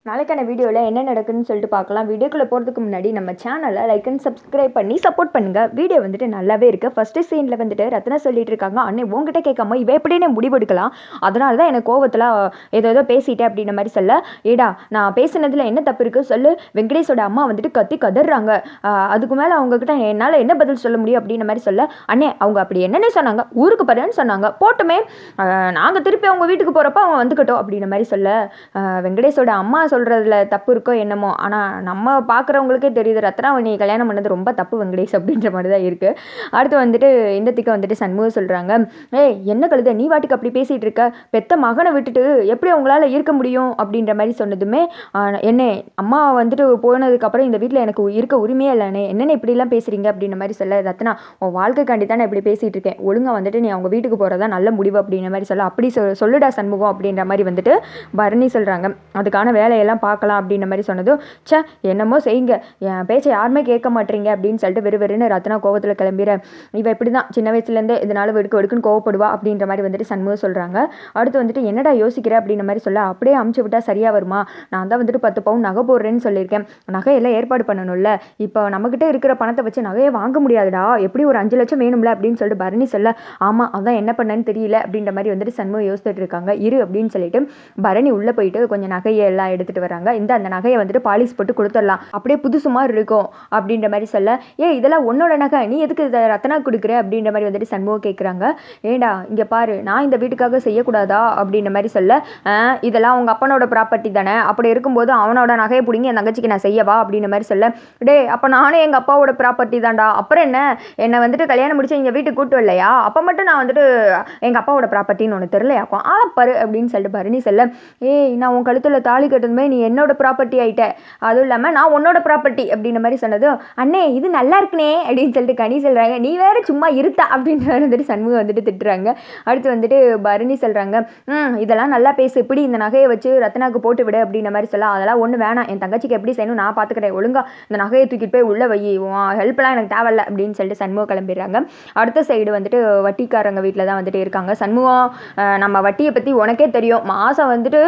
நாளைக்கான வீடியோவில் என்ன நடக்குதுன்னு சொல்லிட்டு பார்க்கலாம். வீடியோக்குள்ளே போகிறதுக்கு முன்னாடி நம்ம சேனலை லைக் அண்ட் சப்ஸ்கிரைப் பண்ணி சப்போர்ட் பண்ணுங்கள். வீடியோ வந்துட்டு நல்லாவே இருக்குது. ஃபஸ்ட்டு சீனில் வந்துட்டு ரத்னா சொல்லிட்டு இருக்காங்க, அண்ணே உங்ககிட்ட கேட்காம இவ எப்படின்னு முடிவெடுக்கலாம், அதனால தான் எனக்கு கோவத்தில் ஏதோ பேசிட்டேன் அப்படின்ற மாதிரி சொல்ல, ஏடா நான் பேசுனதில் என்ன தப்பு இருக்குது சொல்லு. வெங்கடேஷோட அம்மா வந்துட்டு கத்தி கதறாங்க, அதுக்கு மேலே அவங்கக்கிட்ட என்னால் என்ன பதில் சொல்ல முடியும் அப்படின்ற மாதிரி சொல்ல, அண்ணே அவங்க அப்படி என்னென்ன சொன்னாங்க, ஊருக்கு போகிறேன்னு சொன்னாங்க, போட்டுமே நாங்கள் திருப்பி அவங்க வீட்டுக்கு போகிறப்ப அவங்க வந்துக்கிட்டோம் அப்படின்ற மாதிரி சொல்ல, வெங்கடேஷோட அம்மா சொல்கிறதுல தப்பு இருக்கோ என்னமோ, ஆனால் நம்ம பார்க்குறவங்களுக்கே தெரியுது ரத்னாவை நீ கல்யாணம் பண்ணது ரொம்ப தப்பு வெங்கடேஷ் அப்படின்ற மாதிரி தான் இருக்குது. அடுத்து வந்துட்டு இந்த திக்க வந்துட்டு சண்முகம் சொல்கிறாங்க, ஏய் என்ன கழுத நீ வாட்டுக்கு அப்படி பேசிகிட்டு இருக்க, பெத்த மகனை விட்டுட்டு எப்படி அவங்களால இருக்க முடியும் அப்படின்ற மாதிரி சொன்னதுமே, என்ன அம்மா வந்துட்டு போனதுக்கப்புறம் இந்த வீட்டில் எனக்கு இருக்க உரிமையே இல்லைண்ணே, என்னென்ன இப்படிலாம் பேசுகிறீங்க அப்படின்ற மாதிரி சொல்ல, ரத்னா உன் வாழ்க்கைக்காண்டி தான் நான் இப்படி பேசிகிட்டு இருக்கேன், ஒழுங்காக வந்துட்டு நீ அவங்க வீட்டுக்கு போகிறதா நல்ல முடிவு அப்படின்ற மாதிரி சொல்ல, அப்படி சொல்லுடா சண்முகம் அப்படின்ற மாதிரி வந்துட்டு பரணி சொல்கிறாங்க. அதுக்கான வேலையெல்லாம் பார்க்கலாம் அப்படின்ற மாதிரி சொன்னதும், சே என்னமோ செய்யுங்க, என் பேச்சை யாருமே கேட்க மாட்டீங்க அப்படின்னு சொல்லிட்டு வெறுவெறுன்னு ரத்னா கோவத்தில் கிளம்பிற, இவ இப்படி தான் சின்ன வயசுலேருந்தே இதனால வெடுக்குன்னு கோவப்படுவா அப்படின்ற மாதிரி வந்துட்டு சண்முகம் சொல்கிறாங்க. அடுத்து வந்துட்டு என்னடா யோசிக்கிற அப்படின்ற மாதிரி சொல்ல, அப்படியே அமுச்சு விட்டா சரியாக வருமா, நான் தான் வந்துட்டு 10 பவுன் நகை போடுறேன்னு சொல்லியிருக்கேன், நகையெல்லாம் ஏற்பாடு பண்ணணும்ல, இப்போ நம்மக்கிட்ட இருக்கிற பணத்தை வச்சு நகையை வாங்க முடியாதுடா, எப்படி ஒரு 5 லட்சம் வேணும்ல அப்படின்னு சொல்லிட்டு பரணி சொல்ல, ஆமாம் அதான் என்ன பண்ணேன்னு தெரியல அப்படின்ற மாதிரி வந்துட்டு சண்முகம் யோசிச்சுட்டு இருக்காங்க. இரு அப்படின்னு சொல்லிட்டு பரணி உள்ளே போயிட்டு கொஞ்சம் நகையை எல்லாம் எடுத்துகிட்டு வராங்க. அந்த நகையை வந்துட்டு பாலிஷ் போட்டு கொடுத்துடலாம், அப்படியே புதுசு மாதிரி இருக்கும் அப்படின்ற மாதிரி சொல்ல, இதெல்லாம் உன்னோட நகை நீ எதுக்கு இதை ரத்னா கொடுக்குற அப்படின்ற மாதிரி வந்துட்டு சண்முகம் கேட்குறாங்க. ஏண்டா இங்கே பாரு, நான் இந்த வீட்டுக்காக செய்யக்கூடாதா அப்படின்ற மாதிரி சொல்ல, இதெல்லாம் உங்கள் அப்பனோட ப்ராப்பர்ட்டி தானே, அப்படி இருக்கும்போது அவனோட நகையை பிடிங்கி என் தங்கச்சிக்கு நான் செய்யவா அப்படின்ற மாதிரி சொல்ல, அப்போ நானே எங்கள் அப்பாவோட ப்ராப்பர்ட்டி தான்டா, அப்புறம் என்னை வந்துட்டு கல்யாணம் முடிச்சு எங்கள் வீட்டுக்கு கூட்டு இல்லையா, அப்போ மட்டும் நான் வந்துட்டு எங்கள் அப்பாவோட ப்ராப்பர்ட்டின்னு ஒன்று தெரியலையாக்கும் ஆளப்பாரு அப்படின்னு சொல்லிட்டு பரணி சொல்ல, நான் உன் கழுத்தில் தாலி கட்டணுமே நீ என்னோட ப்ராப்பர்ட்டி ஆகிட்ட, அதுவும் இல்லாமல் நான் உன்னோட ப்ராப்பர்ட்டி அப்படின்ற மாதிரி சொன்னதும், அண்ணே இது நல்லா இருக்குனே அப்படின்னு சொல்லிட்டு கனி சொல்கிறாங்க, நீ வேறு சும்மா இருத்தா அப்படின்ற மாதிரி வந்துட்டு சண்முகம் வந்துட்டு திட்டுறாங்க. அடுத்து வந்துட்டு பரணி சொல்கிறாங்க, இதெல்லாம் நல்லா பேசு, இப்படி இந்த நகையை வச்சு ரத்னாவுக்கு போட்டு விடு அப்படின்ற மாதிரி சொல்ல, அதெல்லாம் ஒன்று வேணாம், என் தங்கச்சிக்கு எப்படி செய்யணும் நான் பார்த்துக்கிறேன், ஒழுங்கா இந்த நகையை தூக்கிட்டு போய் உள்ளே வை, ஹெல்ப்லாம் எனக்கு தேவையில்ல அப்படின்னு சொல்லிட்டு சண்முகம் கிளம்பிடுறாங்க. அடுத்த சைடு வந்துட்டு வட்டிக்காரங்க வீட்டில் தான் வந்துட்டு இருக்காங்க. சண்முகம், நம்ம வட்டியை பற்றி உனக்கே தெரியும், மாதம் வந்துட்டு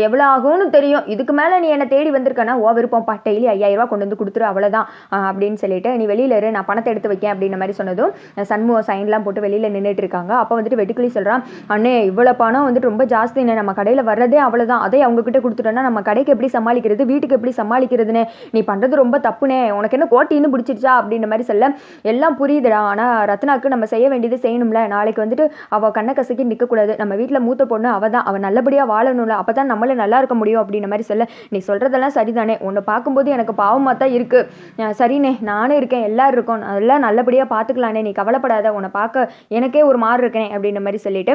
எவ்வளோ ஆகும்னு தெரியும், இதுக்கு மேலே நீ என்னை தேடி வந்திருக்கேன்னா ஓ விருப்பம்ப்பா, டெய்லி 5000 ரூபா கொண்டு வந்து கொடுத்துரு அவ்வளோதான் அப்படின்னு சொல்லிட்டு, நீ வெளியில் இரு நான் பணத்தை எடுத்து வைக்கேன் அப்படின்ற மாதிரி சொன்னதும் சண்முகம் சைன்லாம் போட்டு வெளியில் நின்றுட்டு இருக்காங்க. அப்போ வந்துட்டு வெட்டுக்கிளி சொல்கிறான், அண்ணே இவ்வளோ பணம் வந்துட்டு ரொம்ப ஜாஸ்தின்னு, நம்ம கடையில் வர்றதே அவ்வளோதான், அதே அவங்கக்கிட்ட கொடுத்துட்டோன்னா நம்ம கடைக்கு எப்படி சமாளிக்கிறது, வீட்டுக்கு எப்படி சமாளிக்கிறதுன்னு, நீ பண்ணுறது ரொம்ப தப்புனே, உனக்கு என்ன கோட்டின்னு பிடிச்சிருச்சா அப்படின்ற மாதிரி சொல்ல, எல்லாம் புரியுதுடா, ஆனால் ரத்னாக்கு நம்ம செய்ய வேண்டியது செய்யணும்ல, நாளைக்கு வந்துட்டு அவள் கண்ணை கசக்கி நிற்கக்கூடாது, நம்ம வீட்டில் மூத்த பொண்ணு அவள் தான், அவள் நல்லபடியாக வாழணும்ல, அப்போ தான் நம்மளே நல்லா இருக்க முடியும் அப்படின்ற மாதிரி சொல்ல, நீ சொல்கிறதெல்லாம் சரிதானே, உன்னை பார்க்கும்போது எனக்கு பாவமாக தான் இருக்குது, சரிண்ணே நானும் இருக்கேன் எல்லாரும் இருக்கோம், எல்லாம் நல்லபடியாக பார்த்துக்கலானே, நீ கவலைப்படாத, உன்னை பார்க்க எனக்கே ஒரு மாறு இருக்கேன் அப்படின்ற மாதிரி சொல்லிட்டு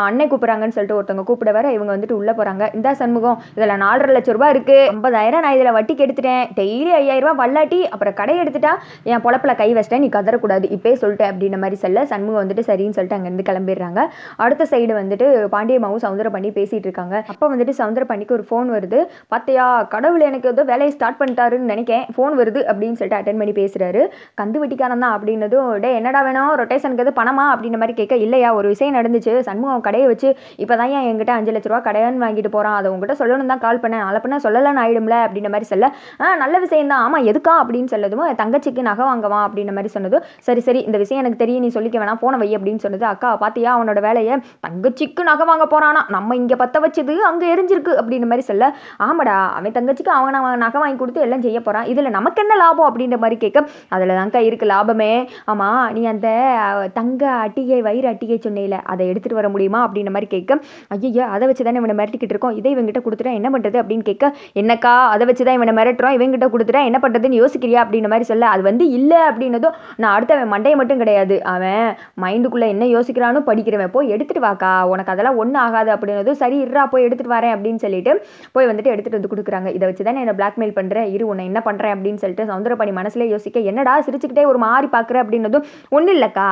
அன்னை கூப்பிட்றாங்கன்னு சொல்லிட்டு ஒருத்தவங்க கூப்பிட வர இவங்க வந்துட்டு உள்ளே போகிறாங்க. இந்த சண்முகம் இதில் 4.5 லட்சம் ரூபா இருக்குது, 50,000 நான் இதில் வட்டிக்கு எடுத்துட்டேன், டெய்லி 5000 ரூபா வல்லாட்டி அப்புறம் கடை எடுத்துட்டா என் பொழப்பில் கை வச்சிட்டேன், நீ கதறக்கூடாது இப்பே சொல்லிட்டு அப்படின்ற மாதிரி சொல்ல, சண்முகம் வந்துட்டு சரின்னு சொல்லிட்டு அங்கேருந்து கிளம்பிடுறாங்க. அடுத்த சைடு வந்துட்டு பாண்டியம்மாவும் சவுந்தரபாண்டி பேசிகிட்டு இருக்காங்க. அப்போ வந்துட்டு சவுந்தரபாண்டிக்கு ஒரு ஃபோன் வருது. பார்த்தியா கடவுள் எனக்கு ஏதோ வேலையை ஸ்டார்ட் பண்ணிட்டாருன்னு நினைக்கேன், ஃபோன் வருது அப்படின்னு சொல்லிட்டு அட்டன் பண்ணி பேசுகிறாரு. கந்து வெட்டிக்காரன் தான் அப்படின்னதும், என்னடா வேணும் ரொட்டேஷனுக்கு எது பணமா அப்படின்ற மாதிரி கேட்க, இல்லையா ஒரு விஷயம் நடந்துச்சு, சண்முகம் கடையை வச்சு இப்போ தான் என்கிட்ட 5 லட்ச ரூபா கடையான்னு வாங்கிட்டு போகிறான், அதை உங்ககிட்ட சொல்லணும் தான் கால் பண்ணேன், நாளை பண்ண சொல்லலான்னு ஆயிடும்ல அப்படின்ற மாதிரி சொல்ல, நல்ல விஷயம் தான், ஆமாம் எதுக்கா அப்படின்னு சொல்லதும், தங்கச்சிக்கு நகை வாங்கவா அப்படின்ற மாதிரி சொன்னதும், சரி இந்த விஷயம் எனக்கு தெரியும் நீ சொல்லிக்க வேணாம் போன வை அப்படின்னு சொன்னது. அக்கா பார்த்தியா அவனோட வேலையை, தங்கச்சிக்கு நகை வாங்க போகிறானா, நம்ம இங்கே பற்ற வச்சது அங்கே எரிஞ்சிருக்கு அப்படின்ற மாதிரி சொல்ல, ஆமாடா அவன் தங்கச்சிக்கு அவன் நகை வாங்கி கொடுத்து எல்லாம் செய்ய போகிறான், இதில் நமக்கு என்ன லாபம் அப்படின்ற மாதிரி கேட்க, அதில் தான்க்கா இருக்குது லாபமே, ஆமாம் நீ அந்த தங்க அட்டிகை வயிறு அட்டிகை சொன்னையில் அதை எடுத்துகிட்டு வர முடியுமா அப்படின்ற மாதிரி கேட்க, ஐயோ அதை வச்சு தானே இவனை மிரட்டிக்கிட்டு இருக்கோம், இதை இவங்கிட்ட கொடுத்துட்டா என்ன பண்ணுறது அப்படின்னு கேட்க, என்னக்கா அதை வச்சு தான் இவனை மிரட்டுறோம், இவங்கிட்ட கொடுத்துட்டா என்ன பண்ணுறதுன்னு யோசிக்கிறியா அப்படின்ற மாதிரி சொல்ல, அது வந்து இல்லை அப்படின்னதும், நான் அடுத்த அவன் மண்டையை மட்டும் கிடையாது அவன் மைண்டுக்குள்ளே என்ன யோசிக்கிறானோ படிக்கிறவன், போய் எடுத்துகிட்டு வாக்கா உனக்கு அதெல்லாம் ஒன்றும் ஆகாது அப்படின்னதும், சரி இருறா போய் எடுத்துகிட்டு வரேன் அப்படின்னு சொல்லிட்டு போய் வந்துட்டு எடுத்துகிட்டு வந்து கொடுக்குறாங்க. இதை வச்சு தானே என்னை பிளாக்மெயில் பண்ணுறேன், இரு உன்னை என்ன பண்ணுறேன் அப்படின்னு சொல்லிட்டு சவுந்தரபாணி மனசுல யோசிக்க, என்னடா சிரிச்சுக்கிட்டே ஒரு மாறி பார்க்குற அப்படின்னதும், ஒன்றும் இல்லைக்கா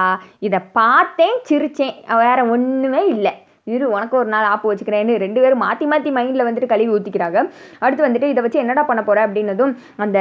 இதை பார்த்தேன் சிரிச்சேன் வேற ஒன்றுமே இல்லை, இரு உனக்கு ஒரு நாள் ஆப்பு வச்சுக்கிறேன்னு 2 பேரும் மாற்றி மாற்றி மைண்டில் வந்துட்டு கழுவி ஊற்றிக்கிறாங்க. அடுத்து வந்துட்டு இதை வச்சு என்னடா பண்ண போகிற அப்படின்னதும் அந்த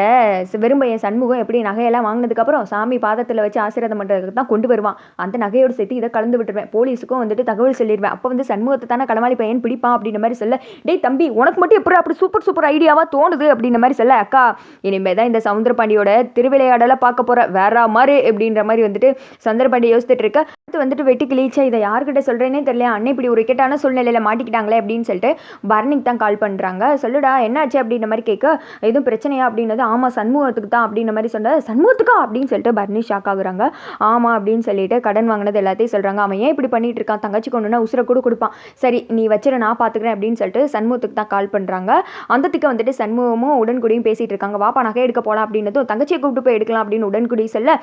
வெறும்பையன் சண்முகம் எப்படி நகையெல்லாம் வாங்கினதுக்கப்புறம் சாமி பாதத்தில் வச்சு ஆசீர்வாதம் பண்ணுறதுக்கு தான் கொண்டு வருவான். அந்த நகையோடு சேர்த்து இதை கலந்து விட்டுருவேன், போலீஸுக்கும் வந்துட்டு தகவல் சொல்லிடுவேன். அப்போ வந்து சண்முகத்தை தானே களவாளி பையன் பிடிப்பான் அப்படின்ற மாதிரி சொல்ல, டேய் தம்பி உனக்கு மட்டும் எப்படி அப்படி சூப்பர் சூப்பர் ஐடியாவாக தோணுது அப்படின்ற மாதிரி சொல்ல, அக்கா இனிமேல் தான் இந்த சவுந்தரபாண்டியோட திருவிளையாடலை பார்க்க போகிற வேற மாதிரி அப்படின்ற மாதிரி வந்துட்டு சவுந்தரபாண்டி யோசிச்சுட்டு இருக்க. அடுத்து வந்துட்டு வெட்டி கிழிச்சா இதை யார்கிட்ட சொல்கிறேனே தெரியல, அண்ணன் இப்படி ஒரு இக்கட்டான சூழ்நிலையில் மாட்டிக்கிட்டாங்களே அப்படின்னு சொல்லிட்டு பரணிக்கு தான் கால் பண்ணுறாங்க. சொல்லுடா என்னாச்சு அப்படின்ற மாதிரி கேட்க, எதுவும் பிரச்சனையா அப்படின்னது, ஆமாம் சண்முகத்துக்கு தான் அப்படின்ற மாதிரி சொன்ன. சண்முகத்துக்கா அப்படின்னு சொல்லிட்டு பரணி ஷாக் ஆகுறாங்க. ஆமாம் அப்படின்னு சொல்லிட்டு கடன் வாங்கினது எல்லாத்தையும் சொல்கிறாங்க. அவன் ஏன் இப்படி பண்ணிட்டு இருக்கான், தங்கச்சி கொண்டுனா உசுரை கூட கொடுப்பான், சரி நீ வச்சிரு நான் பார்த்துக்கிறேன் அப்படின்னு சொல்லிட்டு சண்முகத்துக்கு தான் கால் பண்ணுறாங்க. அந்தத்துக்கு வந்துட்டு சண்முகமும் உடன்குடியும் பேசிகிட்டு இருக்காங்க. வாப்பா நகை எடுக்க போகலாம் அப்படின்னதும் தங்கச்சியை கூப்பிட்டு போய் எடுக்கலாம் அப்படின்னு உடன்குடி சொல்ல,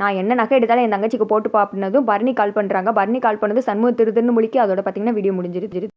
நான் என்ன நகை எடுத்தாலும் என் தங்கச்சிக்கு போட்டுப்பா அப்படின்னதும் பரணி கால் பண்ணுறாங்க. பரணி கால் பண்ணது சண்முகம் திருதுன்னு முழிக்க. அதோட பார்த்தீங்கன்னா வீடியோ முடிஞ்சிருச்சு.